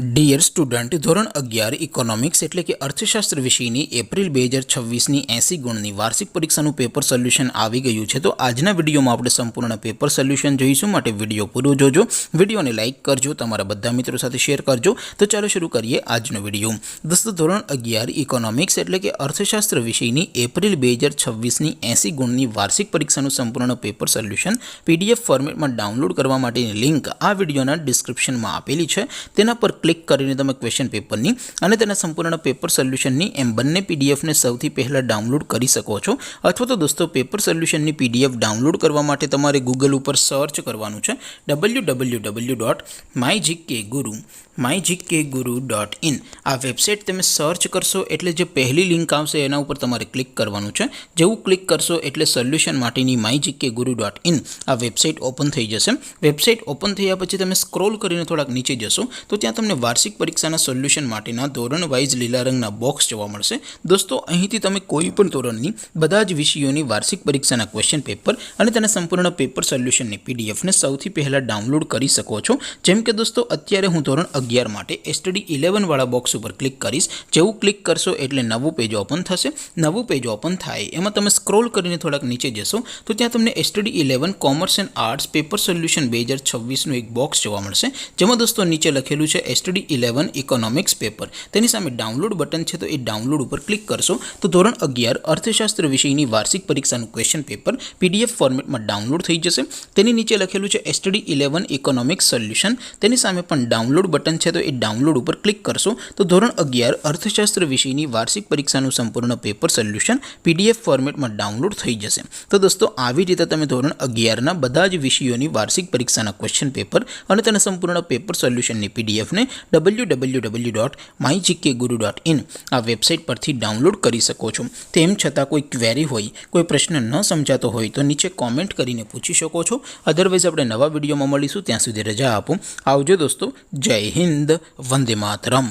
Dear student, ધોરણ 11 economics એટલે કે અર્થશાસ્ત્ર વિષયની એપ્રિલ 2026ની 80 ગુણની વાર્ષિક પરીક્ષાનું પેપર સોલ્યુશન આવી ગયું છે। તો આજના વિડીયોમાં આપણે સંપૂર્ણ પેપર સોલ્યુશન જોઈશું, માટે વિડીયો પૂરો જોજો, વિડીયોને લાઇક કરજો, તમારા બધા મિત્રો સાથે શેર કરજો। તો ચાલો શરૂ કરીએ આજનો વિડીયો। દોસ્તો, ધોરણ 11 ઇકોનોમિક્સ એટલે કે અર્થશાસ્ત્ર વિષયની એપ્રિલ 2026ની 80 ગુણની વાર્ષિક પરીક્ષાનું સંપૂર્ણ પેપર સોલ્યુશન PDF ફોર્મેટમાં ડાઉનલોડ કરવા માટેની લિંક આ વિડીયોના ડિસ્ક્રિપ્શનમાં આપેલી છે। તેના પર ક્લિક કરીને તમે ક્વેશ્ચન પેપરની અને તેના સંપૂર્ણ પેપર સોલ્યુશનની એમ બંને પીડીએફને સૌથી પહેલાં ડાઉનલોડ કરી શકો છો। અથવા તો દોસ્તો, પેપર સોલ્યુશનની PDF ડાઉનલોડ કરવા માટે તમારે ગૂગલ ઉપર સર્ચ કરવાનું છે www.mygkguru.in। આ વેબસાઇટ તમે સર્ચ કરશો એટલે જે પહેલી લિંક આવશે એના ઉપર તમારે ક્લિક કરવાનું છે। જેવું ક્લિક કરશો એટલે સોલ્યુશન માટેની mygkguru.in આ વેબસાઇટ ઓપન થઈ જશે। વેબસાઇટ ઓપન થયા પછી તમે સ્ક્રોલ કરીને થોડાક નીચે જશો તો ત્યાં તમને વાર્ષિક પરીક્ષાના સોલ્યુશન માટેના ધોરણ વાઇઝ લીલા રંગના બોક્સ જોવા મળશે। દોસ્તો, અહીંથી તમે કોઈ પણ ધોરણની બધા જ વિષયોની વાર્ષિક પરીક્ષાના ક્વેશ્ચન પેપર અને તેના સંપૂર્ણ પેપર સોલ્યુશનની પીડીએફને સૌથી પહેલાં ડાઉનલોડ કરી શકો છો। જેમ કે દોસ્તો, અત્યારે હું ધોરણ 11 માટે STD 11 વાળા બોક્સ ઉપર ક્લિક કરીશ। જેવું ક્લિક કરશો એટલે નવું પેજ ઓપન થશે। નવું પેજ ઓપન થાય એમાં તમે સ્ક્રોલ કરીને થોડાક નીચે જશો તો ત્યાં તમને STD 11 commerce and arts paper solution 2026નું એક બોક્સ જોવા મળશે, જેમાં દોસ્તો નીચે લખેલું છે STD 11 ઇકોનોમિક્સ પેપર। તેની સામે ડાઉનલોડ બટન છે, તો એ ડાઉનલોડ ઉપર ક્લિક કરશો તો ધોરણ 11 અર્થશાસ્ત્ર વિષયની વાર્ષિક પરીક્ષાનું ક્વેશ્ચન પેપર PDF ફોર્મેટમાં ડાઉનલોડ થઈ જશે। તેની નીચે લખેલું છે STD 11 ઇકોનોમિક્સ સોલ્યુશન, તેની સામે પણ ડાઉનલોડ બટન છે, તો એ ડાઉનલોડ ઉપર ક્લિક કરશો તો ધોરણ 11 અર્થશાસ્ત્ર વિષયની વાર્ષિક પરીક્ષાનું સંપૂર્ણ પેપર સોલ્યુશન PDF ફોર્મેટમાં ડાઉનલોડ થઈ જશે। તો દોસ્તો, આવી રીતે તમે ધોરણ 11ના બધા જ વિષયોની વાર્ષિક પરીક્ષાના ક્વેશ્ચન પેપર અને તેના સંપૂર્ણ પેપર સોલ્યુશનની પીડીએફને www.mygkguru.in આ વેબસાઇટ પરથી ડાઉનલોડ કરી શકો છો। તેમ છતાં કોઈ ક્વેરી હોય, કોઈ પ્રશ્ન ન સમજાતો હોય તો નીચે કોમેન્ટ કરીને પૂછી શકો છો। અધરવાઇઝ આપણે નવા વિડીયોમાં મળીશું, ત્યાં સુધી રજા આપો। આવજો દોસ્તો, જય હિન્દ, વંદે માતરમ।